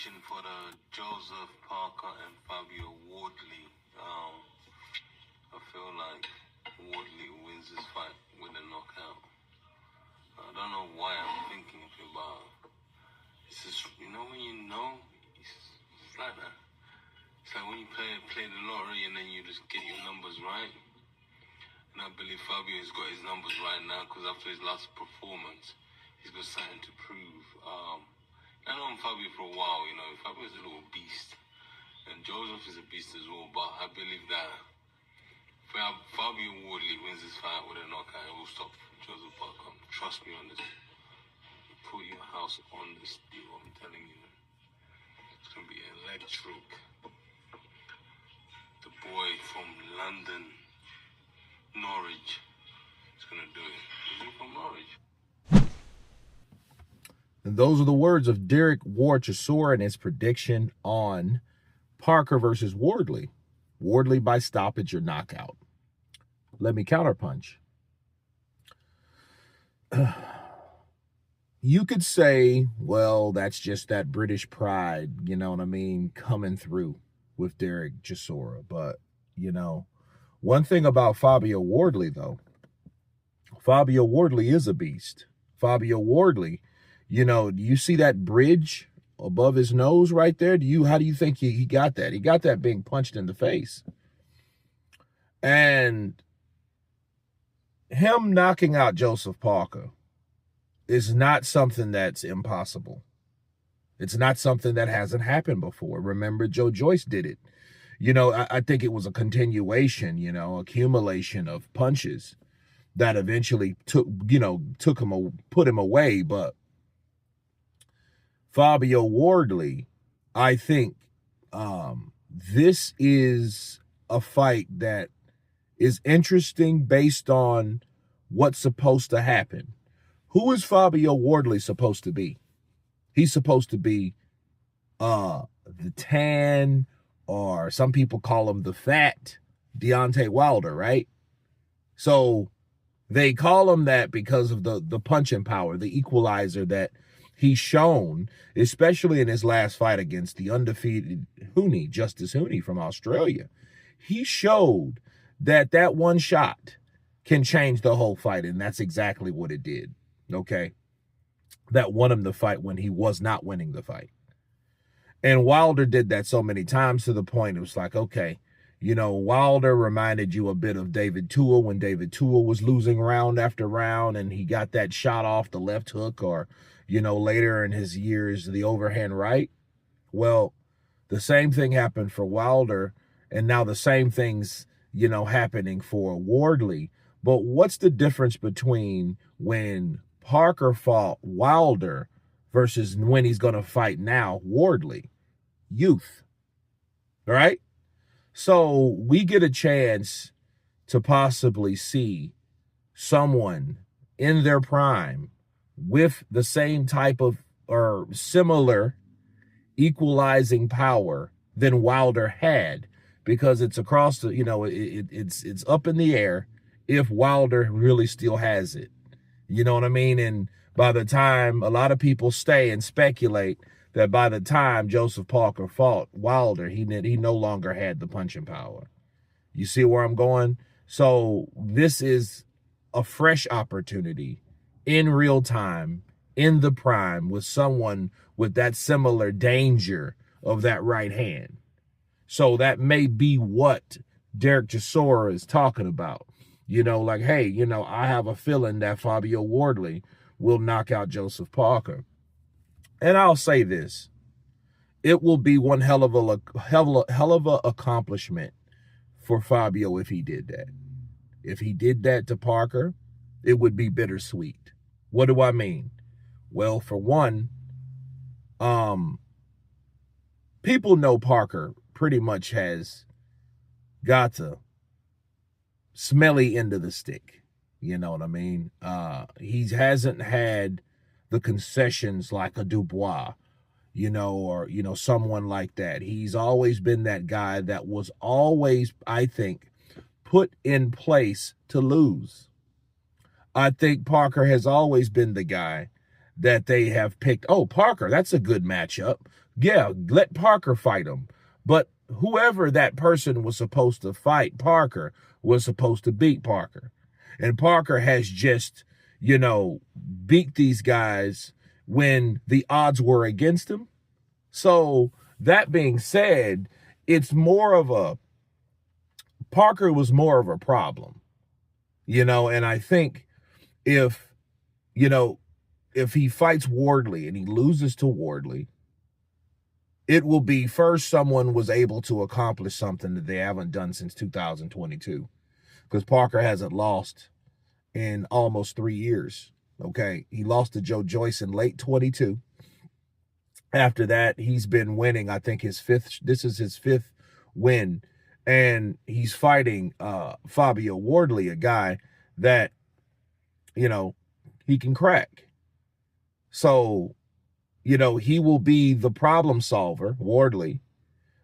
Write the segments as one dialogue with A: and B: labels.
A: prediction for the Joseph Parker and Fabio Wardley. I feel like Wardley wins this fight with a knockout. I don't know why I'm thinking of it, but it's just, when you know, it's like that. It's like when you play the lottery and then you just get your numbers right. And I believe Fabio's got his numbers right now because after his last performance, he's got something to prove. I know Fabio for a while, Fabio's a little beast. And Joseph is a beast as well, but I believe that Fabio Wardley wins this fight with a knockout, it will stop Joseph Parker. Trust me on this. Put your house on this deal, I'm telling you. It's going to be electric. The boy from London, Norwich, is going to do it. Is he from Norwich?
B: And those are the words of Derek Chisora and his prediction on Parker versus Wardley. Wardley by stoppage or knockout. Let me counterpunch. You could say, well, that's just that British pride, you know what I mean, coming through with Derek Chisora. But, one thing about Fabio Wardley, though, Fabio Wardley is a beast. Fabio Wardley, do you see that bridge above his nose right there? How do you think he got that? He got that being punched in the face. And him knocking out Joseph Parker is not something that's impossible. It's not something that hasn't happened before. Remember, Joe Joyce did it. I think it was a continuation, accumulation of punches that eventually put him away. But Fabio Wardley, I think this is a fight that is interesting based on what's supposed to happen. Who is Fabio Wardley supposed to be? He's supposed to be the tan, or some people call him the fat Deontay Wilder, right? So they call him that because of the punching power, the equalizer that he's shown, especially in his last fight against the undefeated Justice Hooney from Australia. He showed that one shot can change the whole fight, and that's exactly what it did, okay? That won him the fight when he was not winning the fight. And Wilder did that so many times to the point it was like, okay, Wilder reminded you a bit of David Tua when David Tua was losing round after round and he got that shot off the left hook, or, later in his years, the overhand right. Well, the same thing happened for Wilder, and now the same thing's, happening for Wardley. But what's the difference between when Parker fought Wilder versus when he's going to fight now Wardley? Youth, right? So we get a chance to possibly see someone in their prime with the same type of or similar equalizing power than Wilder had, because it's across the, it's up in the air if Wilder really still has it. You know what I mean? And by the time, a lot of people stay and speculate that by the time Joseph Parker fought Wilder, he no longer had the punching power. You see where I'm going? So this is a fresh opportunity in real time, in the prime, with someone with that similar danger of that right hand. So that may be what Derek Chisora is talking about. Like, hey, I have a feeling that Fabio Wardley will knock out Joseph Parker. And I'll say this. It will be one hell of a accomplishment for Fabio if he did that. If he did that to Parker, it would be bittersweet. What do I mean? Well, for one, people know Parker pretty much has got to smelly end of the stick. You know what I mean? He hasn't had the concessions like a Dubois, or, someone like that. He's always been that guy that was always, I think, put in place to lose. I think Parker has always been the guy that they have picked. Oh, Parker, that's a good matchup. Yeah, let Parker fight him. But whoever that person was supposed to fight Parker was supposed to beat Parker. And Parker has just, beat these guys when the odds were against him. So that being said, Parker was more of a problem, and I think if, if he fights Wardley and he loses to Wardley, it will be first someone was able to accomplish something that they haven't done since 2022, because Parker hasn't lost in almost 3 years. Okay. He lost to Joe Joyce in late 22. After that, he's been winning. I think this is his fifth win. And he's fighting Fabio Wardley, a guy that, he can crack. So, he will be the problem solver, Wardley.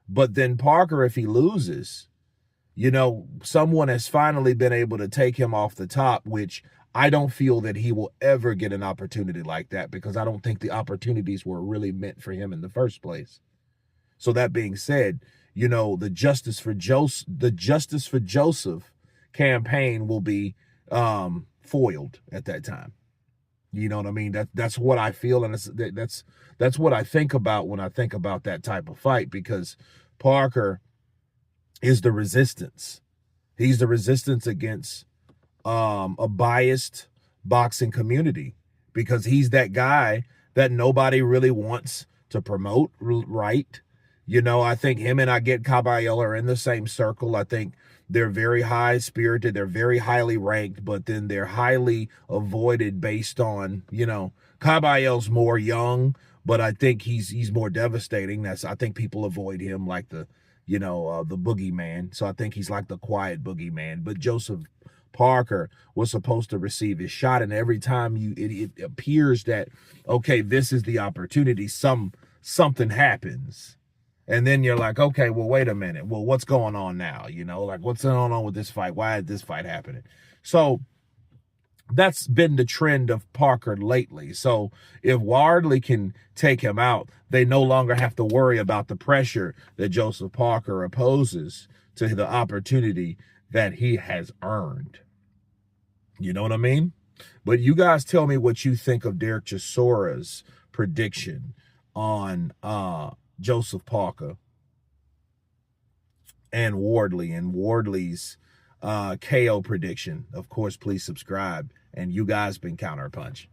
B: But then Parker, if he loses, someone has finally been able to take him off the top, which I don't feel that he will ever get an opportunity like that, because I don't think the opportunities were really meant for him in the first place. So that being said, the Justice for Joseph campaign will be foiled at that time. You know what I mean? That's what I feel, and that's what I think about when I think about that type of fight, because Parker is the resistance. He's the resistance against a biased boxing community, because he's that guy that nobody really wants to promote, right? I think him and Aget Caballero are in the same circle. I think they're very high spirited. They're very highly ranked, but then they're highly avoided based on, Caballero's more young, but I think he's more devastating. I think people avoid him like the boogeyman. So I think he's like the quiet boogeyman. But Joseph Parker was supposed to receive his shot, and every time it appears that, okay, this is the opportunity, something happens. And then you're like, okay, well, wait a minute. Well, what's going on now? Like, what's going on with this fight? Why is this fight happening? So that's been the trend of Parker lately. So if Wardley can take him out, they no longer have to worry about the pressure that Joseph Parker opposes to the opportunity that he has earned. You know what I mean? But you guys tell me what you think of Derek Chisora's prediction on Joseph Parker and Wardley's KO prediction. Of course, please subscribe. And you guys been Counterpunch.